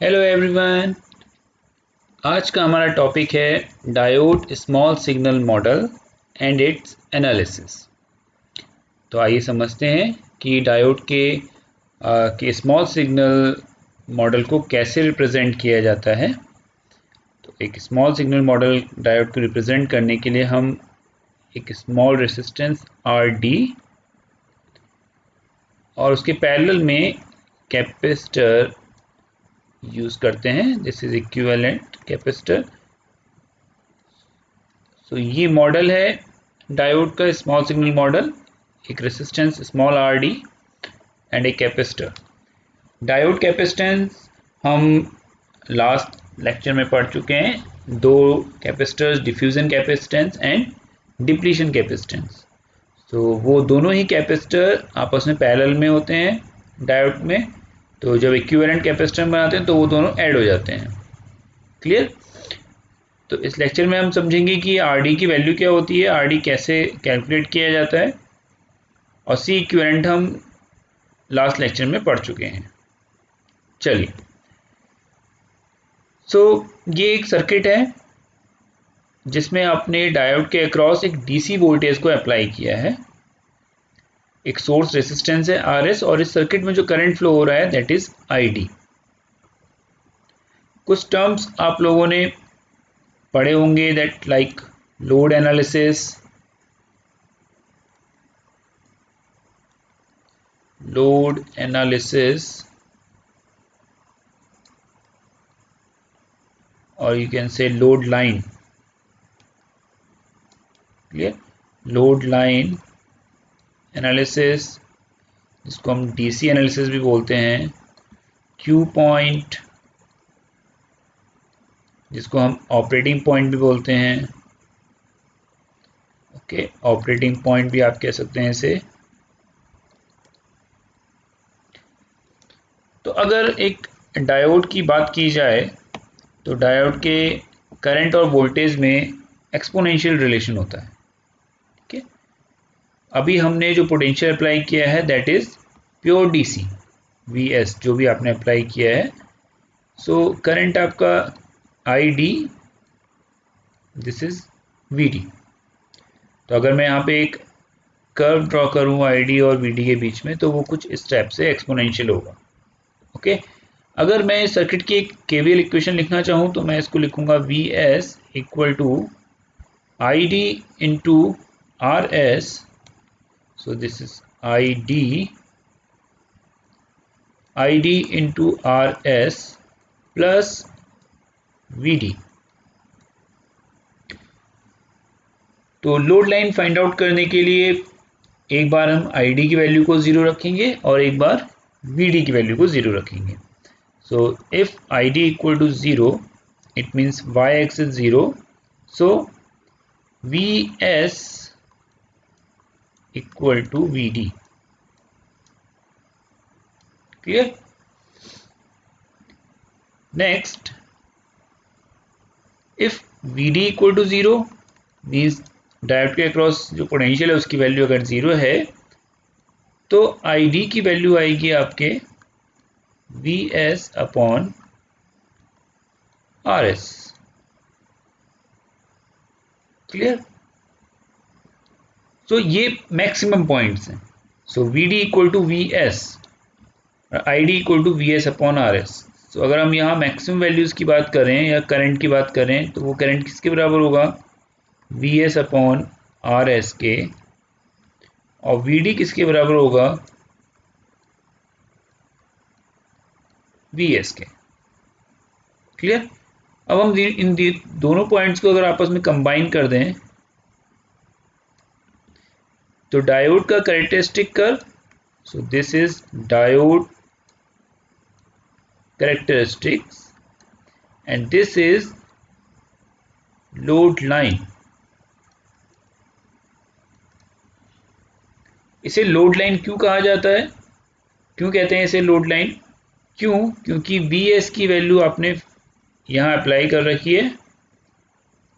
Hello everyone. आज का हमारा टॉपिक है diode small signal model and it's analysis. तो आइए समझते हैं कि डायोड के स्मॉल सिग्नल मॉडल को कैसे रिप्रेजेंट किया जाता है। तो एक स्मॉल सिग्नल मॉडल डायोड को रिप्रेजेंट करने के लिए हम एक स्मॉल रेसिस्टेंस आर डी और उसके पैरेलल में कैपेसिटर यूज़ करते हैं। This is equivalent capacitor. तो ये मॉडल है डायोड का स्मॉल सिग्नल मॉडल, एक resistance small R D and एक कैपेसिटर। डायोड कैपेसिटेंस हम लास्ट लेक्चर में पढ़ चुके हैं। दो capacitors, diffusion capacitance and depletion capacitance. तो वो दोनों ही कैपेसिटर आपस में पैरेलल में होते हैं डायोड में। तो जब इक्विवेलेंट कैपेसिटर बनाते हैं तो वो दोनों ऐड हो जाते हैं। क्लियर? तो इस लेक्चर में हम समझेंगे कि आरडी की वैल्यू क्या होती है, आरडी कैसे कैलकुलेट किया जाता है, और सी इक्विवेलेंट हम लास्ट लेक्चर में पढ़ चुके हैं। चलिए, ये एक सर्किट है जिसमें आपने डायोड के अक्रॉस एक डीसी वोल्टेज को अप्लाई किया है। एक सोर्स रेसिस्टेंस है आरएस, और इस सर्किट में जो करंट फ्लो हो रहा है दैट इज आईडी। कुछ टर्म्स आप लोगों ने पढ़े होंगे, that like load analysis, load analysis, or you can say load line. Clear? Load line analysis, जिसको हम डीसी एनालिसिस भी बोलते हैं, क्यू पॉइंट, जिसको हम ऑपरेटिंग पॉइंट भी बोलते हैं। ओके, ऑपरेटिंग पॉइंट भी आप कह सकते हैं इसे। तो अगर एक डायोड की बात की जाए तो डायोड के करंट और वोल्टेज में एक्सपोनेंशियल रिलेशन होता है। ठीक है, अभी हमने जो पोटेंशियल अप्लाई किया है that is pure DC, V S जो भी आपने अप्लाई किया है। सो करंट आपका I D, this is V D. तो अगर मैं यहाँ पे एक कर्व ड्रॉ करूँ आई डी और वी डी के बीच में, तो वो कुछ इस टाइप से एक्सपोनेंशियल होगा। ओके, अगर मैं इस सर्किट की एक केवीएल इक्वेशन लिखना चाहूँ तो मैं इसको लिखूंगा V S equal to I D into R S. So this is I D into R S plus V D. तो लोड लाइन फाइंड आउट करने के लिए एक बार हम आई डी की वैल्यू को ज़ीरो रखेंगे और एक बार वी डी की वैल्यू को ज़ीरो रखेंगे। So if id equal to 0, it means y-axis is 0. So vs equal to vd. Clear? Next, if vd equal to 0 means diode के अक्रॉस जो पोटेंशियल है उसकी वैल्यू अगर 0 है तो id की वैल्यू आएगी आपके vs upon rs। Clear? So ये मैक्सिमम पॉइंट्स हैं। So vd equal to vs, I D equal to V S upon R S. तो अगर हम यहाँ मैक्सिमम वैल्यूज़ की बात करें या करंट की बात करें तो वो करंट किसके बराबर होगा, we S upon R S के, और वी डी किसके बराबर होगा, वी एस के। क्लियर? अब हम इन दोनों पॉइंट्स को अगर आपस में कंबाइन कर दें तो डायोड का characteristic curve, so this is diode characteristics and this is load line। इसे लोड लाइन क्यों कहा जाता है, क्यों कहते हैं इसे लोड लाइन? क्योंकि वी एस की वैल्यू आपने यहाँ अप्लाई कर रखी है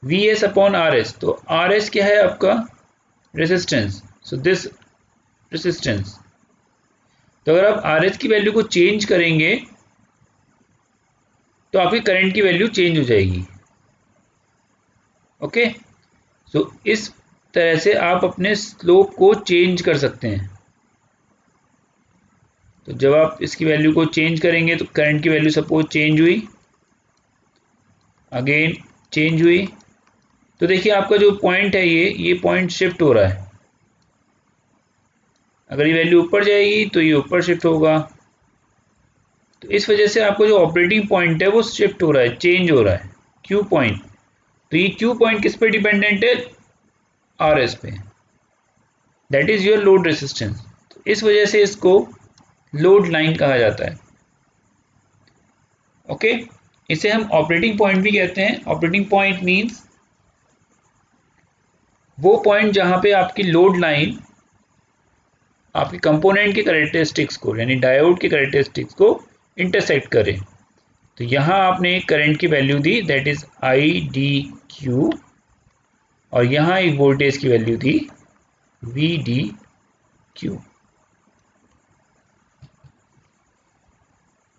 we S upon R S. तो आर एस क्या है आपका, रेसिस्टेंस। So this resistance. तो अगर आप आर एस की वैल्यू को चेंज करेंगे तो आपकी करंट की वैल्यू चेंज हो जाएगी। ओके, सो इस तरह से आप अपने स्लोप को चेंज कर सकते हैं। तो जब आप इसकी वैल्यू को चेंज करेंगे तो करंट की वैल्यू सपोज चेंज हुई, अगेन चेंज हुई, तो देखिए आपका जो पॉइंट है ये पॉइंट शिफ्ट हो रहा है। अगर ये वैल्यू ऊपर जाएगी तो ये ऊपर शिफ्ट होगा। तो इस वजह से आपको जो ऑपरेटिंग पॉइंट है वो शिफ्ट हो रहा है, चेंज हो रहा है, क्यू पॉइंट। तो ये क्यू पॉइंट किस पे डिपेंडेंट है? आर एस पे, that is your load resistance. तो इस वजह से इसको लोड लाइन कहा जाता है। ओके, इसे हम ऑपरेटिंग पॉइंट भी कहते हैं। ऑपरेटिंग पॉइंट मींस वो पॉइंट जहां पे आपकी लोड लाइन आपके कंपोनेंट के कैरेक्टरिस्टिक्स को, यानी डायोड के कैरेक्टरिस्टिक्स को इंटरसेक्ट करे। तो यहां आपने करंट की वैल्यू दी, that is I D Q, और यहां एक वोल्टेज की वैल्यू दी वी डी क्यू।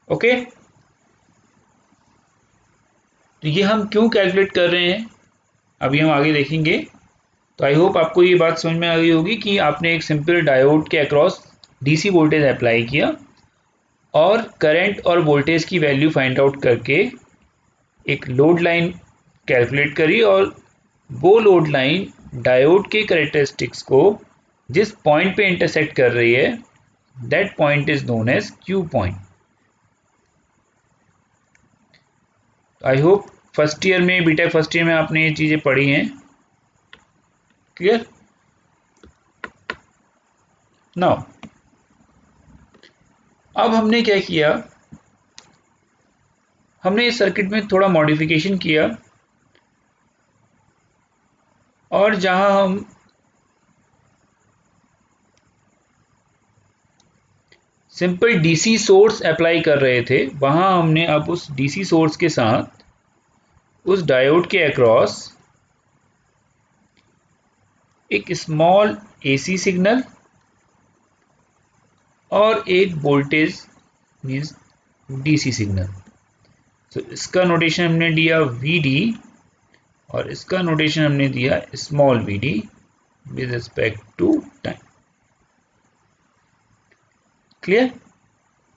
ओके, तो ये हम क्यों कैलकुलेट कर रहे हैं अभी हम आगे देखेंगे। तो आई होप आपको ये बात समझ में आ गई होगी कि आपने एक सिंपल डायोड के अक्रॉस डीसी वोल्टेज अप्लाई किया और करंट और वोल्टेज की वैल्यू फाइंड आउट करके एक लोड लाइन कैलकुलेट करी, और वो लोड लाइन डायोड के कैरेक्टरिस्टिक्स को जिस पॉइंट पे इंटरसेक्ट कर रही है, that point is known as Q point. I hope first year में, बीटेक फर्स्ट ईयर में आपने ये चीज़ें पढ़ी हैं। क्लियर? नाउ अब हमने क्या किया, हमने इस सर्किट में थोड़ा मॉडिफिकेशन किया, और जहां हम सिंपल डीसी सोर्स अप्लाई कर रहे थे, वहां हमने अब उस डीसी सोर्स के साथ उस डायोड के अक्रॉस एक स्मॉल एसी सिग्नल और एक वोल्टेज मींस डीसी सिग्नल। तो इसका नोटेशन हमने दिया VD, और इसका नोटेशन हमने दिया small vd with respect to time. Clear?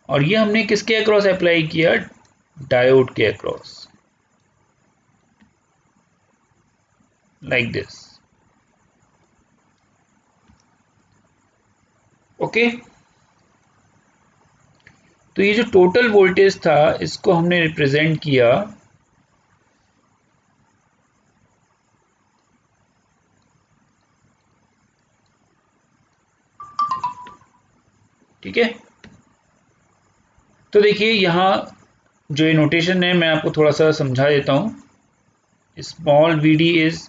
और ये हमने किसके अक्रॉस अप्लाई किया? डायोड के अक्रॉस, लाइक दिस। ओके, तो ये जो टोटल वोल्टेज था इसको हमने रिप्रेजेंट किया ठीक है। तो देखिए यहाँ जो ये नोटेशन है मैं आपको थोड़ा सा समझा देता हूँ। Small vd is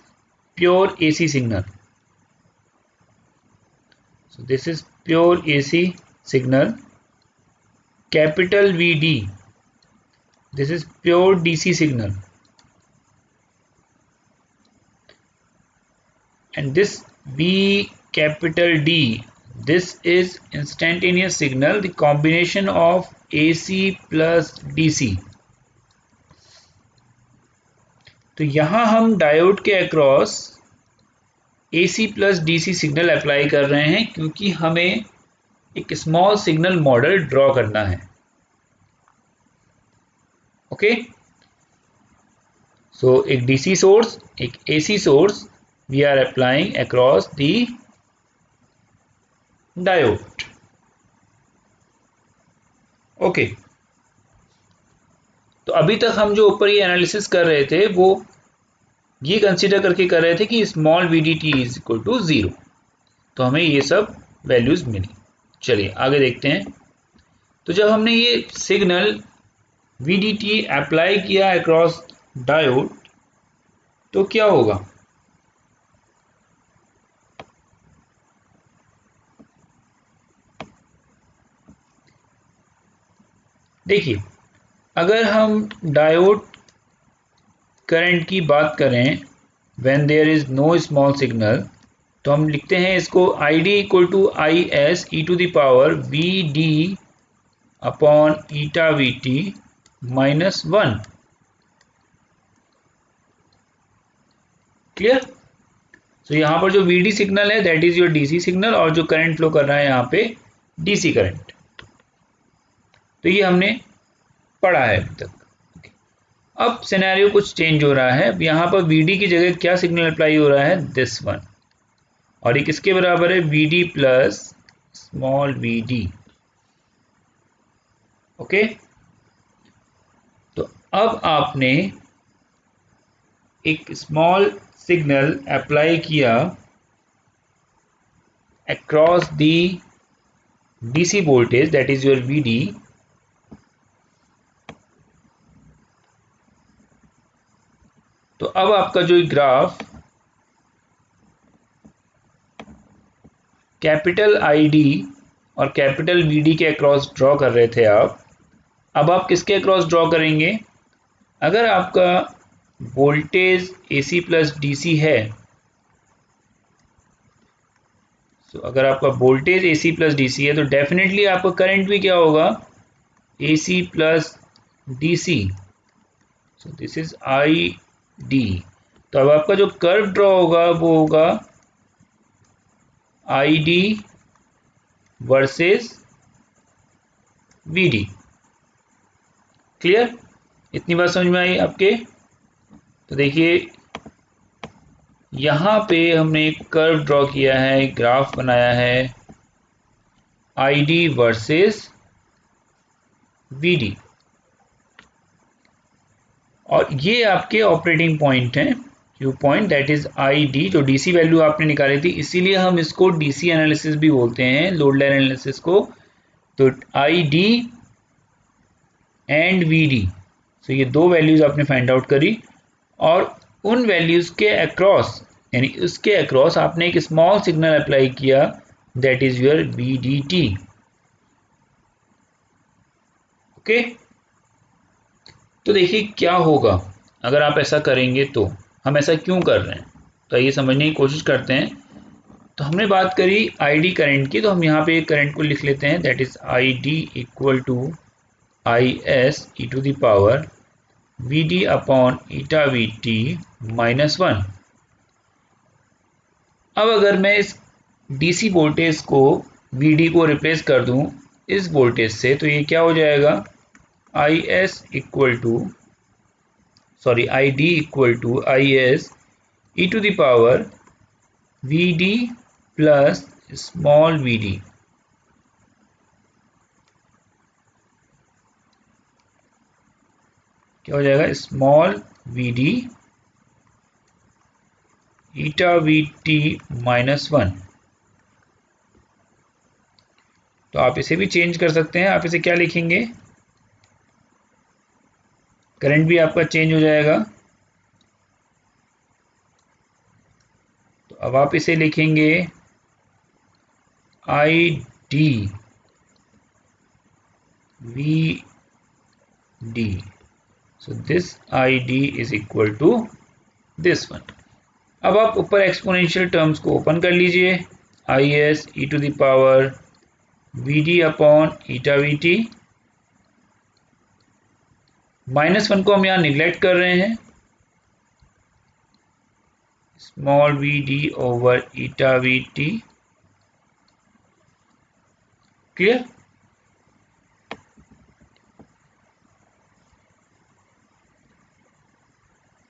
pure AC signal, so this is pure AC signal. Capital VD, this is pure DC signal, and this V capital D, this is instantaneous signal, the combination of AC plus DC। तो यहां हम diode के across AC plus DC signal apply कर रहे हैं क्योंकि हमें एक स्मॉल सिग्नल मॉडल ड्रॉ करना है। ओके, सो एक DC सोर्स, एक AC source we are applying across the diode. Okay, तो अभी तक हम जो ऊपर ये एनालिसिस कर रहे थे वो ये कंसीडर करके कर रहे थे कि small VDT is equal to 0, तो हमें ये सब वैल्यूज मिली। चलिए आगे देखते हैं। तो जब हमने ये सिग्नल VDT अप्लाई किया अक्रॉस डायोड तो क्या होगा? देखिए, अगर हम डायोड करंट की बात करें when there is no small signal, तो हम लिखते हैं इसको ID equal to IS e to the power VD upon eta VT minus 1। Clear. तो यहाँ पर जो VD सिग्नल है that is your DC signal, और जो करंट फ्लो कर रहा है यहाँ पे DC करंट। तो ये हमने पढ़ा है अभी तक। अब सिनेरियो कुछ चेंज हो रहा है। अब यहाँ पर VD की जगह क्या सिग्नल अप्लाई हो रहा है, दिस वन, और ये किसके बराबर है, VD plus small vd। Okay, तो अब आपने एक स्मॉल सिग्नल अप्लाई किया across the DC voltage that is your VD, तो अब आपका जो ग्राफ कैपिटल ID और कैपिटल VD के अक्रॉस ड्रॉ कर रहे थे आप, अब आप किसके अक्रॉस ड्रॉ करेंगे, अगर आपका वोल्टेज AC प्लस DC है, तो अगर आपका वोल्टेज AC प्लस DC है तो डेफिनेटली आपका करंट भी क्या होगा, AC plus DC। So this is ID। तो अब आपका जो कर्व ड्रॉ होगा वो होगा ID वर्सेस VD। क्लियर, इतनी बात समझ में आई आपके। तो देखिए यहाँ पे हमने एक कर्व ड्रॉ किया है, ग्राफ बनाया है ID वर्सेस VD, और ये आपके ऑपरेटिंग पॉइंट हैं, Q point that is ID, जो DC वैल्यू आपने निकाली थी, इसीलिए हम इसको DC एनालिसिस भी बोलते हैं, लोड लाइन एनालिसिस को। तो ID एंड VD, तो ये दो वैल्यूज आपने फाइंड आउट करी, और उन वैल्यूज के अक्रॉस यानी उसके अक्रॉस आपने एक स्मॉल सिग्नल अप्लाई किया that is your VDT। Okay, तो देखिए क्या होगा अगर आप ऐसा करेंगे, तो हम ऐसा क्यों कर रहे हैं, तो ये समझने की कोशिश करते हैं। तो हमने बात करी ID करंट की, तो हम यहाँ पे करंट को लिख लेते हैं that is ID equal to IS e to the power VD upon eta VT minus 1। अब अगर मैं इस DC वोल्टेज को VD को रिप्लेस कर दूं इस वोल्टेज से, तो ये क्या हो जाएगा, ID equal to IS e to the power VD plus small VD। क्या हो जाएगा, स्मॉल VD ईटा VT माइनस 1। तो आप इसे भी चेंज कर सकते हैं, आप इसे क्या लिखेंगे, करंट भी आपका चेंज हो जाएगा। तो अब आप इसे लिखेंगे ID VD, so this ID is equal to this one। अब आप ऊपर एक्सपोनेंशियल टर्म्स को ओपन कर लीजिए, IS e to the power VD upon eta VT, minus 1 को हम यहाँ निगलेक्ट कर रहे हैं, small VD over eta VT। Clear,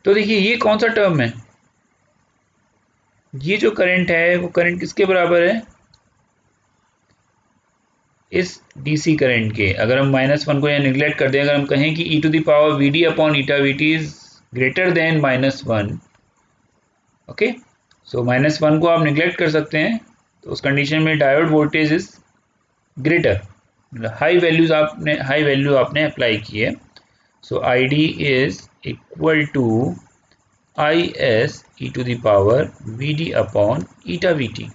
तो देखिए ये कौन सा टर्म है, ये जो करंट है वो करंट किसके बराबर है, इस DC करंट के। अगर हम माइनस 1 को यहाँ निगलेक्ट कर दें, अगर हम कहें कि e to the power VD upon eta VT is greater than minus 1, okay, so minus 1 को आप निगलेक्ट कर सकते हैं, तो उस कंडीशन में diode voltage is greater, high value आपने अप्लाई की है। So ID is equal to IS e to the power VD upon eta VT।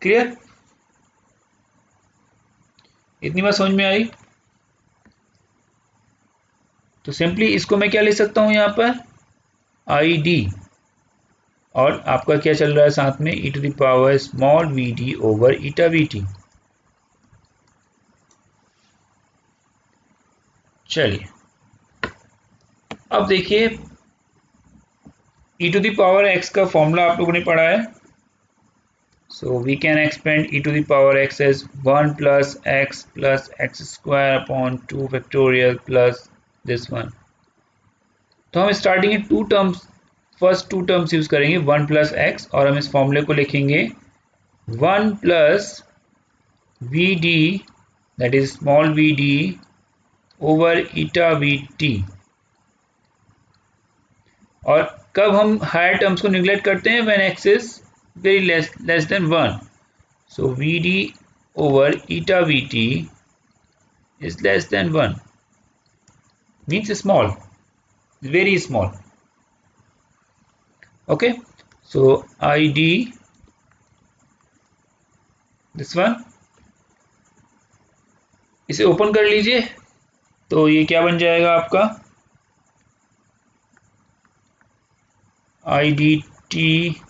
Clear, इतनी बात समझ में आई। तो सिंपली इसको मैं क्या लिख सकता हूं यहाँ पर, ID, और आपका क्या चल रहा है साथ में, e to the power small VD over eta VT। चलिए अब देखिए e to the power x का फॉर्मूला आप लोगों ने पढ़ा है. So we can expand e to the power x as 1 plus x square upon 2 factorial plus this one. तो हम स्टार्टिंग में फर्स्ट टू टर्म्स यूज करेंगे 1 प्लस एक्स, और हम इस फॉर्मूले को लिखेंगे 1 plus V D, that is small V D over eta V T. और कब हम हायर टर्म्स को निगलेक्ट करते हैं? When x is very less than 1. So Vd over eta Vt is less than 1, means small, very small. Okay, so Id, this one, इसे open कर लीजिए तो ये क्या बन जाएगा आपका? Idt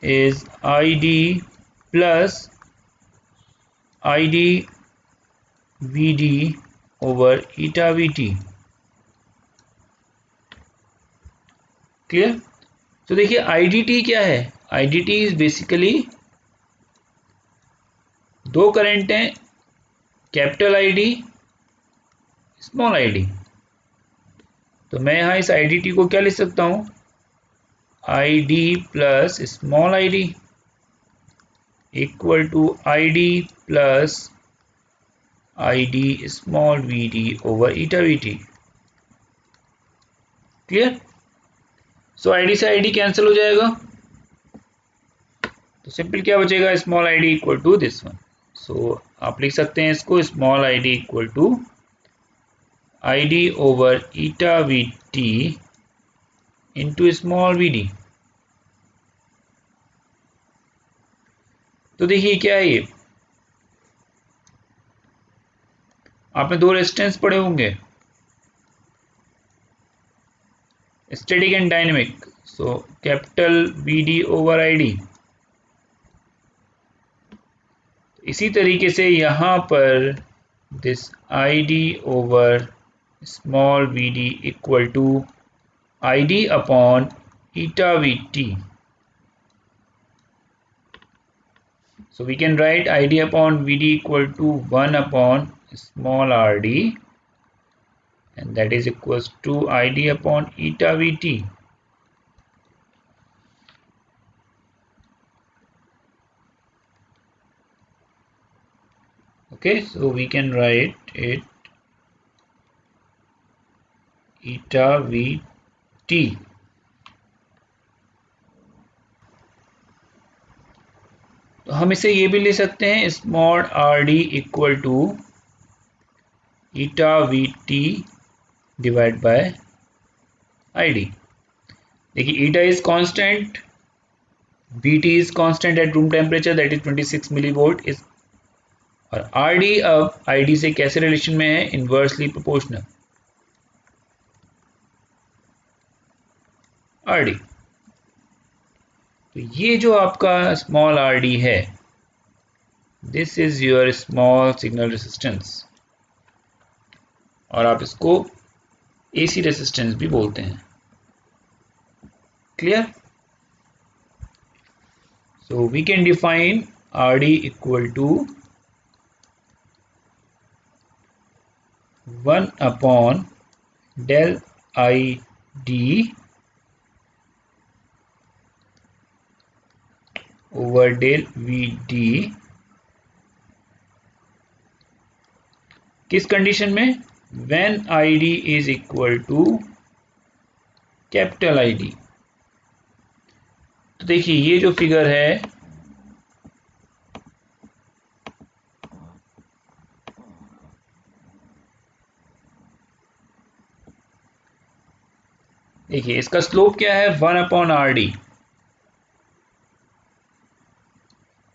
is Id plus Id Vd over eta Vt. Clear? तो देखिए Idt क्या है? Idt इज बेसिकली दो करंट हैं, कैपिटल Id, स्मॉल Id. तो मैं यहां इस Idt को क्या लिख सकता हूं? Id plus small id equal to Id plus Id small vd over eta vt. Clear? So Id से Id कैंसिल हो जाएगा, तो सिंपल क्या बचेगा? Small id equal to this one. So आप लिख सकते हैं इसको small id equal to Id over eta vt into small vd. तो देखिए क्या है ये, आपने दो रेजिस्टेंस पढ़े होंगे, static and dynamic. So capital Vd over Id. इसी तरीके से यहां पर this Id over small Vd equal to Id upon eta Vt. So we can write Id upon Vd equal to 1 upon small rd, and that is equals to Id upon eta Vt. Okay, so we can write it eta Vt. तो हम इसे ये भी ले सकते हैं small R D equal to eta V T divide by I D. देखिए eta is constant, V T is constant at room temperature, that is 26 millivolt is, और आर डी अब आई डी से कैसे रिलेशन में है? Inversely proportional. R D, तो ये जो आपका स्मॉल आर डी है, this is your small signal resistance, और आप इसको एसी रेसिस्टेंस भी बोलते हैं. Clear? So we can define R D equal to 1 upon del I D over del Vd. किस कंडीशन में? when Id is equal to capital Id. तो देखिए ये जो फिगर है, देखिए इसका स्लोप क्या है? 1 अपॉन आर डी.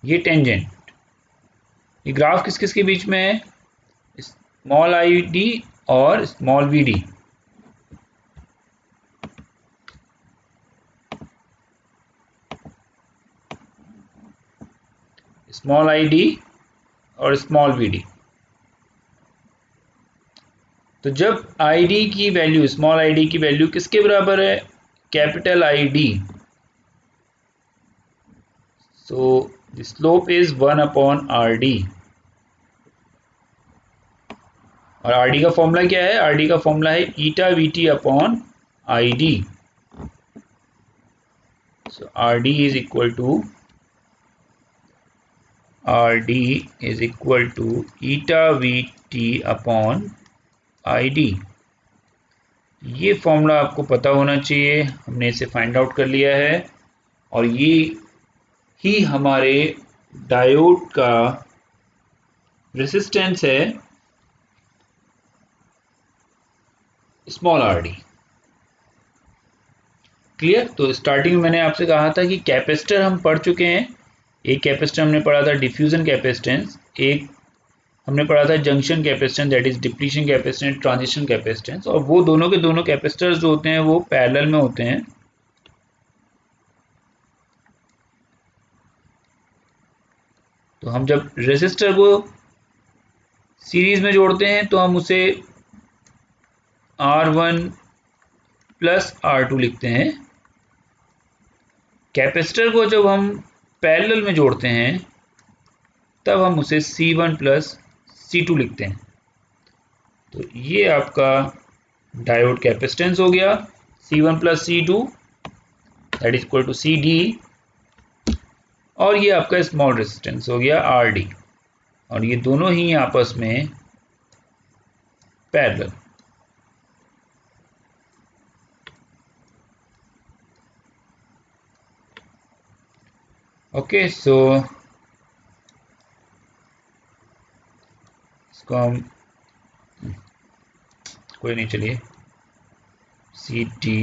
ये टेंजेंट, ये ग्राफ किस किस के बीच में है? स्मॉल आई डी और small V D. Small I D और स्मॉल वी डी. तो जब आई डी की वैल्यू, स्मॉल आई डी की वैल्यू किसके बराबर है? capital ID. So the slope is 1 upon RD. और RD का फॉर्मूला क्या है? RD का फॉर्मूला है ईटा VT upon ID. So RD is equal to eta VT upon ID. ये फॉर्मूला आपको पता होना चाहिए, हमने इसे फाइंड आउट कर लिया है और ये ही हमारे डायोड का रेजिस्टेंस है स्मॉल RD. क्लियर? तो स्टार्टिंग में मैंने आपसे कहा था कि कैपेसिटर हम पढ़ चुके हैं. एक कैपेसिटर हमने पढ़ा था डिफ्यूजन कैपेसिटेंस, एक हमने पढ़ा था junction capacitance that is depletion capacitance, transition capacitance. और वो दोनों के दोनों कैपेसिटर्स जो होते हैं वो पैरेलल में होते हैं. तो हम जब रेजिस्टर को सीरीज में जोड़ते हैं तो हम उसे R1 प्लस R2 लिखते हैं. कैपेसिटर को जब हम पैरेलल में जोड़ते हैं तब हम उसे C1 प्लस C2 लिखते हैं. तो ये आपका डायोड कैपेसिटेंस हो गया C1 plus C2 that is equal to CD. और ये आपका स्मॉल रेजिस्टेंस हो गया RD. और ये दोनों ही आपस में पैरेलल. ओके, सो इसको हम कोई नहीं, चलिए CT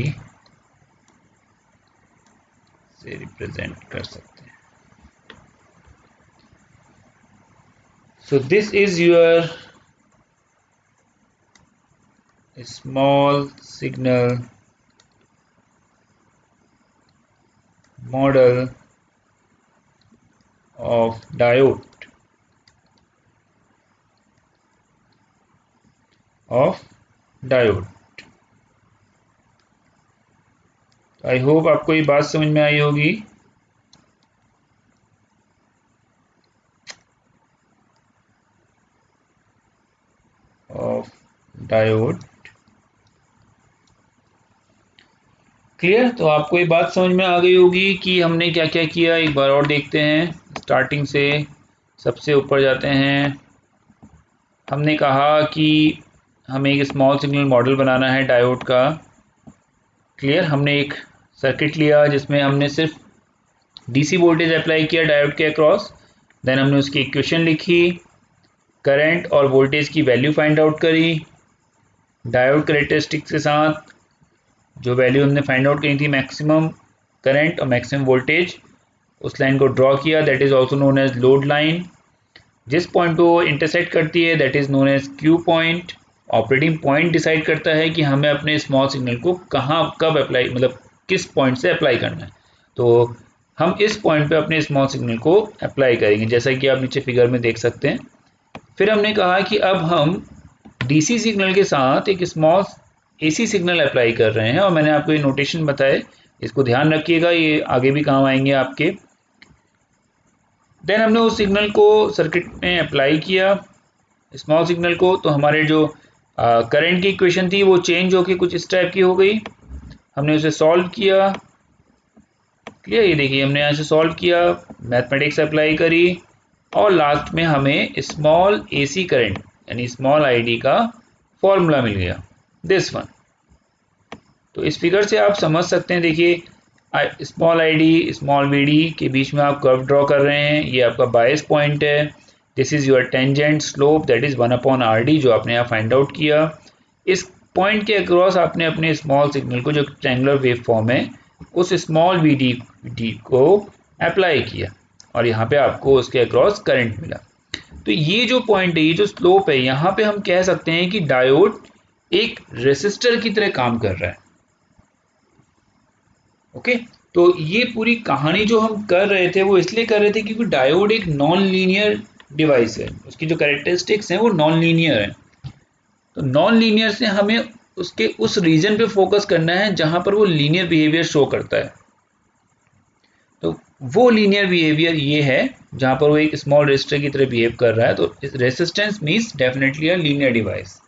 से रिप्रेजेंट कर सकते हैं. सो this is your small signal model of diode I hope आपको ये बात समझ में आई होगी. Of diode. क्लियर? तो आपको ये बात समझ में आ गई होगी कि हमने क्या क्या किया. एक बार और देखते हैं. स्टार्टिंग से सबसे ऊपर जाते हैं. हमने कहा कि हमें एक स्मॉल सिग्नल मॉडल बनाना है डायोड का. क्लियर? हमने एक सर्किट लिया जिसमें हमने सिर्फ डीसी वोल्टेज अप्लाई किया डायोड के अक्रॉस. देन हमने उसकी इक्वेशन लिखी, करंट और वोल्टेज की वैल्यू फाइंड आउट करी. डायोड कैरेक्टरिस्टिक्स के साथ जो वैल्यू हमने फाइंड आउट करी थी मैक्सिमम करंट और मैक्सिमम वोल्टेज, उस लाइन को ड्रॉ किया that is also known as load line. जिस पॉइंट को वो इंटरसेक्ट करती है that is known as Q point. Operating point decide करता है कि हमें अपने स्मॉल सिग्नल को कहाँ कब अप्लाई, मतलब किस पॉइंट से अप्लाई करना है. तो हम इस पॉइंट पे अपने स्मॉल सिग्नल को अप्लाई करेंगे जैसा कि आप नीचे फिगर में देख सकते हैं. फिर हमने कहा कि अब हम डीसी सिग्नल के साथ एक स्मॉल एसी सिग्नल अप्लाई कर रहे हैं. और मैंने आपको ये नोटेशन बताए, इसको ध्यान रखिएगा, ये आगे भी काम आएंगे आपके. देन हमने उस सिग्नल को सर्किट में अप्लाई किया स्मॉल सिग्नल को. तो हमारे जो करंट की इक्वेशन थी वो चेंज होके कुछ इस टाइप की हो गई. हमने उसे सॉल्व किया. क्लियर? ये देखिए हमने यहाँ से सॉल्व किया, मैथमेटिक्स अप्लाई करी और लास्ट में हमें स्मॉल एसी करंट यानी स्मॉल आईडी का फॉर्मूला मिल गया, दिस वन. तो इस फिगर से आप समझ सकते हैं. देखिए स्मॉल आईडी स्मॉल वीडी के बीच में आप कर्व ड्रॉ कर रहे हैं. ये आपका बायस पॉइंट है. This is your tangent slope that is 1 upon RD जो आपने यहाँ फाइंड आउट किया. इस पॉइंट के अक्रॉस आपने अपने स्मॉल सिग्नल को जो ट्रायंगुलर वेव फॉर्म है उस स्मॉल वीडी को अप्लाई किया और यहाँ पे आपको उसके अक्रॉस करंट मिला. तो ये जो पॉइंट है, ये जो स्लोप है, यहाँ पे हम कह सकते हैं कि डायोड एक रेसिस्टर की तरह काम कर रहा है. ओके, तो ये पूरी कहानी जो हम कर रहे थे वो इसलिए कर रहे थे क्योंकि डायोड एक नॉन लीनियर डिवाइस है. उसकी जो कैरेक्टरिस्टिक्स हैं वो नॉन लीनियर है. तो नॉन लीनियर से हमें उसके उस रीजन पे फोकस करना है जहां पर वो लीनियर बिहेवियर शो करता है। तो वो लीनियर बिहेवियर ये है जहां पर वो एक स्मॉल रेजिस्टर की तरह बिहेव कर रहा है। तो resistance means definitely a linear device.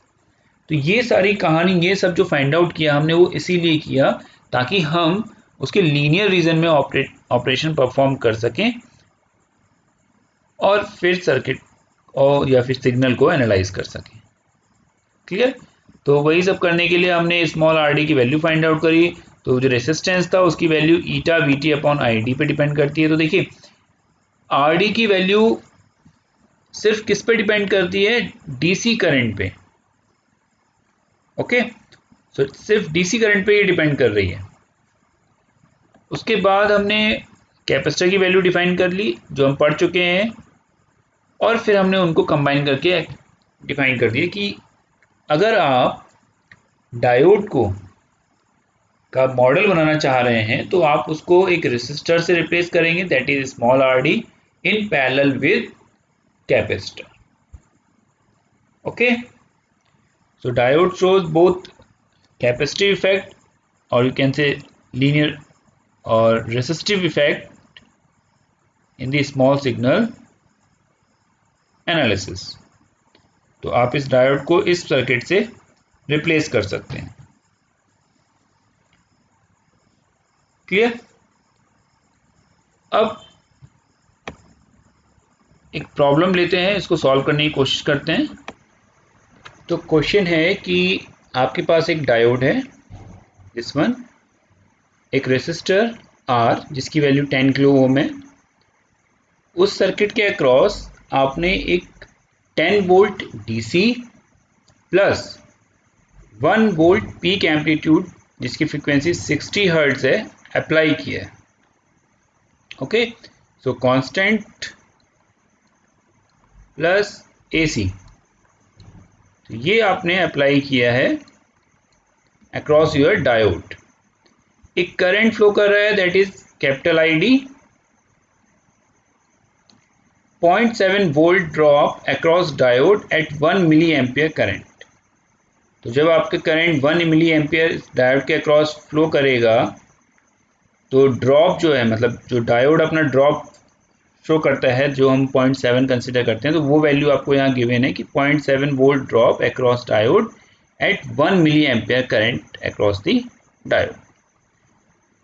तो ये सारी कहानी, ये सब जो फाइंड आउट किया हमने, वो इसीलिए किया ताकि हम उसके लीनियर रीजन में ऑपरेशन परफॉर्म कर सकें और फिर सर्किट और या फिर सिग्नल को एनालाइज कर सकें। क्लियर? तो वही सब करने के लिए हमने स्मॉल आर डी की वैल्यू फाइंड आउट करी। तो जो रेसिस्टेंस था उसकी value eta V T upon I D पे डिपेंड करती है। तो देखिए आर डी की वैल्यू सिर्फ किस पे डिपेंड करती है? डीसी करंट पे। ओके, सो सिर्फ डीसी करंट पे ये डिपेंड कर रही है। उसके बाद हमने कैपेसिटर की वैल्यू डिफाइन कर ली जो हम पढ़ चुके हैं, और फिर हमने उनको कंबाइन करके डिफाइन कर दिया कि अगर आप डायोड को का मॉडल बनाना चाह रहे हैं तो आप उसको एक रेसिस्टर से रिप्लेस करेंगे, that is small R D in parallel with capacitor. Okay, so diode shows both capacitive effect और यू कैन से लीनियर और resistive effect in the small signal analysis. तो आप इस डायोड को इस सर्किट से रिप्लेस कर सकते हैं। क्लियर? अब एक प्रॉब्लम लेते हैं, इसको सॉल्व करने की कोशिश करते हैं। तो क्वेश्चन है कि आपके पास एक डायोड है, दिस वन, एक रेसिस्टर R जिसकी वैल्यू 10 किलो ओम है। उस सर्किट के अक्रॉस आपने एक 10 volt DC plus 1 volt peak amplitude जिसकी फ्रीक्वेंसी 60 हर्ट्ज है अप्लाई किया है। Okay, so constant plus AC, तो ये आपने अप्लाई किया है अक्रॉस योर डायोड। एक करंट फ्लो कर रहा है that is capital ID, 0.7 volt drop across diode at 1 milli ampere current. तो जब आपके करंट 1 मिली एम्पियर डायोड के अक्रॉस फ्लो करेगा तो ड्रॉप जो है, मतलब जो डायोड अपना ड्रॉप शो करता है जो हम 0.7 कंसिडर करते हैं, तो वो वैल्यू आपको यहाँ गिवन है कि 0.7 volt drop across diode at 1 milli ampere current across the diode.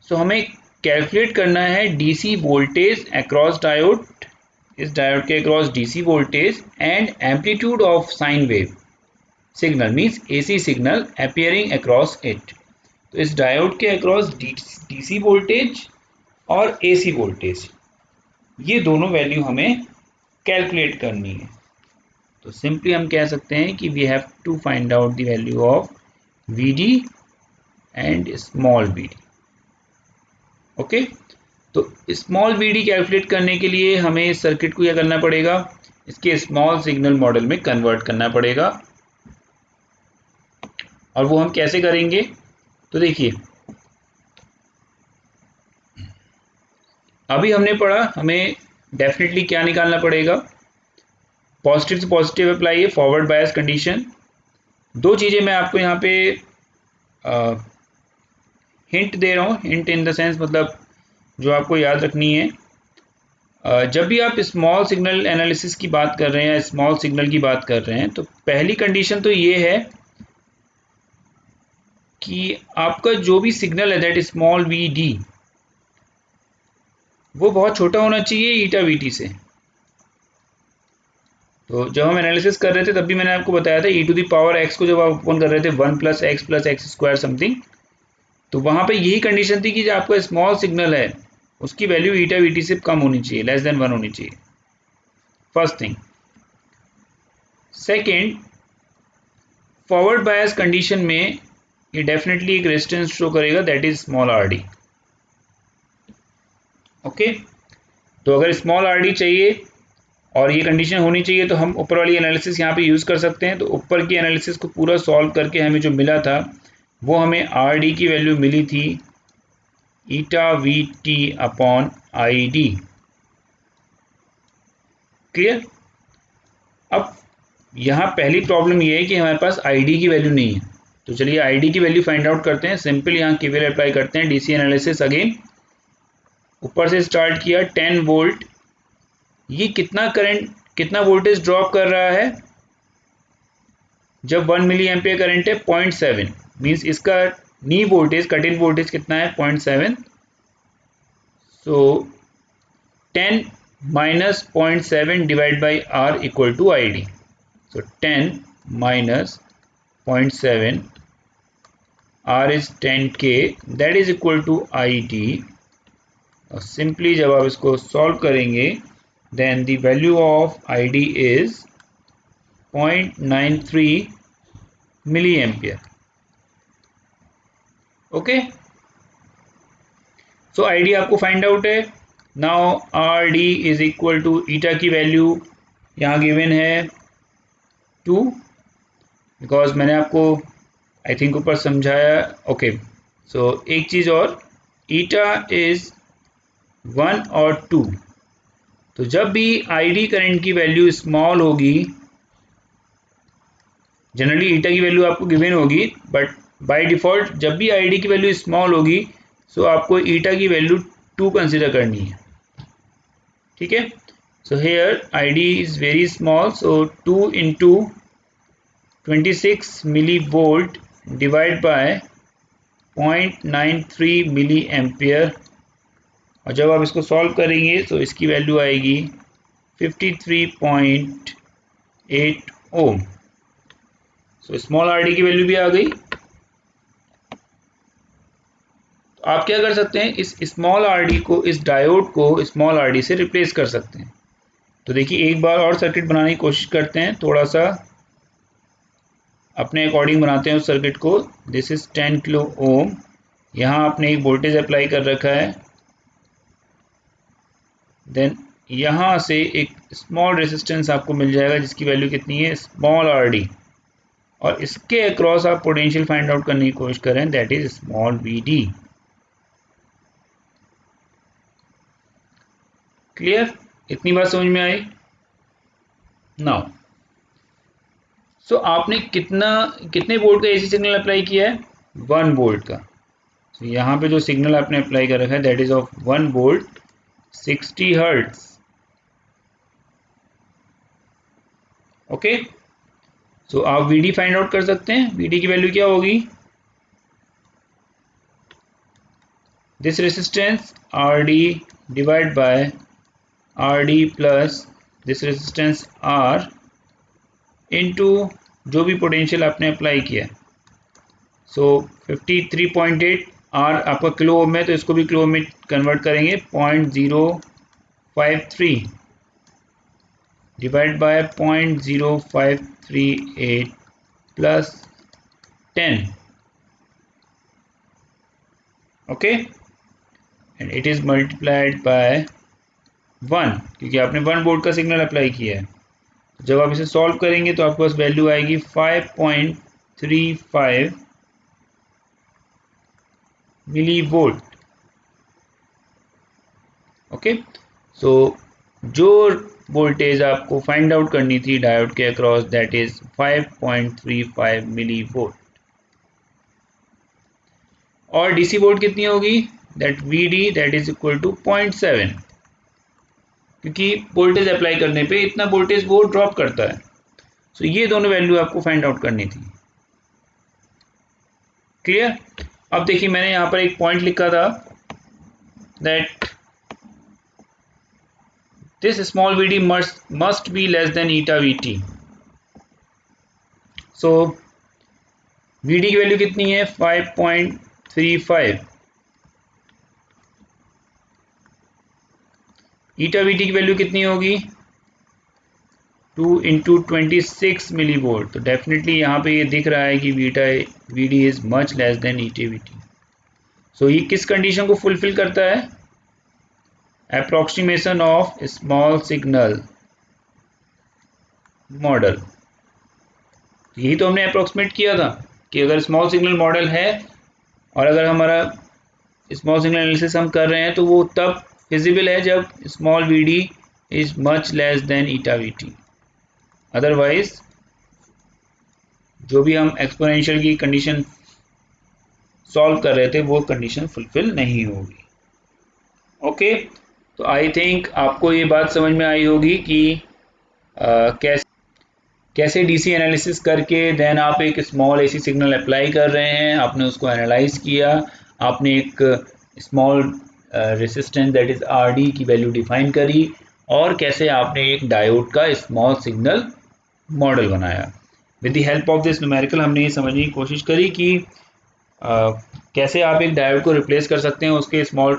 So हमें कैलकुलेट करना है डीसी वोल्टेज अक्रॉस डायोड, इस डायोड के across DC voltage and amplitude of sine wave signal means AC signal appearing across it. तो इस diode के across DC voltage और AC voltage, ये दोनों वैल्यू हमें कैलकुलेट करनी है। तो सिंपली हम कह सकते हैं कि we have to find out the value of VD and small VD। Okay, तो स्मॉल VD कैलकुलेट करने के लिए हमें इस सर्किट को क्या करना पड़ेगा? इसके स्मॉल सिग्नल मॉडल में कन्वर्ट करना पड़ेगा। और वो हम कैसे करेंगे? तो देखिए अभी हमने पढ़ा, हमें डेफिनेटली क्या निकालना पड़ेगा? पॉजिटिव से पॉजिटिव अप्लाई है, फॉरवर्ड बायस कंडीशन। दो चीज़ें मैं आपको यहाँ पे हिंट दे रहा हूँ, हिंट इन द सेंस मतलब जो आपको याद रखनी है। जब भी आप स्मॉल सिग्नल एनालिसिस की बात कर रहे हैं या स्मॉल सिग्नल की बात कर रहे हैं तो पहली कंडीशन तो ये है कि आपका जो भी सिग्नल है दैट स्मॉल VD वो बहुत छोटा होना चाहिए ईटा VT से। तो जब हम एनालिसिस कर रहे थे तब भी मैंने आपको बताया था e⁻x को जब आप ओपन कर रहे थे 1 + x समथिंग, तो वहां पे यही कंडीशन थी कि जो आपका स्मॉल सिग्नल है उसकी वैल्यू ईटा VT से कम होनी चाहिए, लेस देन 1 होनी चाहिए, first thing. Second, forward bias condition में ये डेफिनेटली एक रेजिस्टेंस शो करेगा that is small RD। Okay, तो अगर स्मॉल RD चाहिए और ये कंडीशन होनी चाहिए तो हम ऊपर वाली एनालिसिस यहाँ पे यूज़ कर सकते हैं। तो ऊपर की एनालिसिस को पूरा सॉल्व करके हमें जो मिला था वो हमें RD की वैल्यू मिली थी ηVT अपॉन ID। क्लियर? अब यहाँ पहली प्रॉब्लम ये है कि हमारे पास ID की वैल्यू नहीं है। तो चलिए आईडी की वैल्यू फाइंड आउट करते हैं। सिंपल यहाँ केवीएल अप्लाई करते हैं, डीसी एनालिसिस अगेन। ऊपर से स्टार्ट किया 10 वोल्ट, ये कितना करंट, कितना वोल्टेज ड्रॉप कर रहा है जब 1 मिली एम्पियर करंट है 0.7, मीन्स इसका नी वोल्टेज, कट इन वोल्टेज कितना है 0.7। सो 10 minus 0.7 divided by R equal to ID. So 10 minus 0.7, R is 10K, that is equal to ID. और simply जब आप इसको सॉल्व करेंगे then the value of ID is 0.93 milliampere. Okay, so ID आपको find out है। Now R D is equal to eta की value यहाँ given है 2, बिकॉज मैंने आपको आई थिंक ऊपर समझाया। ओके, सो एक चीज़ और, ईटा इज 1 और 2। तो जब भी आईडी करंट की वैल्यू स्मॉल होगी, जनरली ईटा की वैल्यू आपको गिवन होगी, बट बाय डिफ़ॉल्ट जब भी आईडी की वैल्यू स्मॉल होगी सो आपको ईटा की वैल्यू 2 कंसिडर करनी है। ठीक है, so here ID is very small, so 2 into 26 milli volt divide by 0.93 milli ampere. और जब आप इसको सॉल्व करेंगे तो इसकी वैल्यू आएगी 53.8 ओम। सो स्मॉल आरडी की वैल्यू भी आ गई। तो आप क्या कर सकते हैं, इस स्मॉल आरडी को, इस डायोड को स्मॉल आरडी से रिप्लेस कर सकते हैं। तो देखिए एक बार और सर्किट बनाने की कोशिश करते हैं, थोड़ा सा अपने अकॉर्डिंग बनाते हैं उस सर्किट को। दिस इज 10 किलो ओम, यहाँ आपने एक वोल्टेज अप्लाई कर रखा है, देन यहाँ से एक स्मॉल रेजिस्टेंस आपको मिल जाएगा जिसकी वैल्यू कितनी है, स्मॉल आरडी, और इसके अक्रॉस आप पोटेंशियल फाइंड आउट करने की कोशिश करें, that is small VD. Clear, इतनी बात समझ में आई? नाउ सो आपने कितने वोल्ट का एसी सिग्नल अप्लाई किया है, 1 वोल्ट का। तो यहाँ पे जो सिग्नल आपने अप्लाई कर रखा है that is of 1 volt 60 hertz. Okay, so आप वीडी फाइंड आउट कर सकते हैं। वीडी की वैल्यू क्या होगी, this resistance R D divide by R D plus this resistance R into जो भी पोटेंशियल आपने अप्लाई किया। सो 53.8, आर आपका किलो ओम में, तो इसको भी किलो में कन्वर्ट करेंगे, 0.053 divide by 0.0538 plus 10। Okay, and it is multiplied by 1, क्योंकि आपने 1 वोल्ट का सिग्नल अप्लाई किया है। जब आप इसे सॉल्व करेंगे तो आपके पास वैल्यू आएगी 5.35 मिली वोल्ट। ओके, सो जो वोल्टेज आपको फाइंड आउट करनी थी डायोड के across, that is 5.35 milli volt. और डीसी वोल्ट कितनी होगी, that VD that is equal to 0.7, क्योंकि वोल्टेज अप्लाई करने पे इतना वोल्टेज वो ड्रॉप करता है। सो ये दोनों वैल्यू आपको फाइंड आउट करनी थी। क्लियर? अब देखिए मैंने यहाँ पर एक पॉइंट लिखा था that this small V D must be less than eta V T. So V D की वैल्यू कितनी है, 5.35, ईटा वीटी की वैल्यू कितनी होगी, 2 इंटू 26 मिली वोल्ट। तो डेफिनेटली यहाँ पे ये दिख रहा है कि VD is much less than eta VT. So ये किस कंडीशन को फुलफिल करता है, approximation of small signal model. यही तो हमने अप्रोक्सीमेट किया था कि अगर स्मॉल सिग्नल मॉडल है और अगर हमारा स्मॉल सिग्नल एनालिसिस हम कर रहे हैं तो वो तब फिजिबल है जब small V D is much less than eta V T, otherwise जो भी हम एक्सपोनेंशियल की कंडीशन सॉल्व कर रहे थे वो कंडीशन फुलफिल नहीं होगी। ओके, तो आई थिंक आपको ये बात समझ में आई होगी कि कैसे डीसी एनालिसिस करके देन आप एक स्मॉल एसी सिग्नल अप्लाई कर रहे हैं, आपने उसको एनालाइज किया, आपने एक small resistance that is RD की वैल्यू डिफाइन करी, और कैसे आपने एक डायोड का स्मॉल सिग्नल मॉडल बनाया। With the help of this numerical हमने ये समझने की कोशिश करी कि कैसे आप एक डायोड को रिप्लेस कर सकते हैं उसके स्मॉल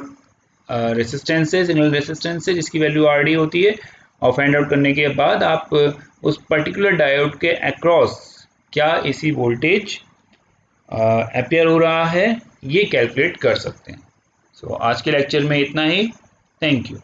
रेसिस्टेंस से, सिग्नल रेसिस्टेंस से, जिसकी वैल्यू आरडी होती है, और फाइंड आउट करने के बाद आप उस पर्टिकुलर डायोड के अक्रॉस क्या एसी वोल्टेज अपियर हो रहा है ये कैलकुलेट कर सकते हैं। सो आज के लेक्चर में इतना ही। Thank you.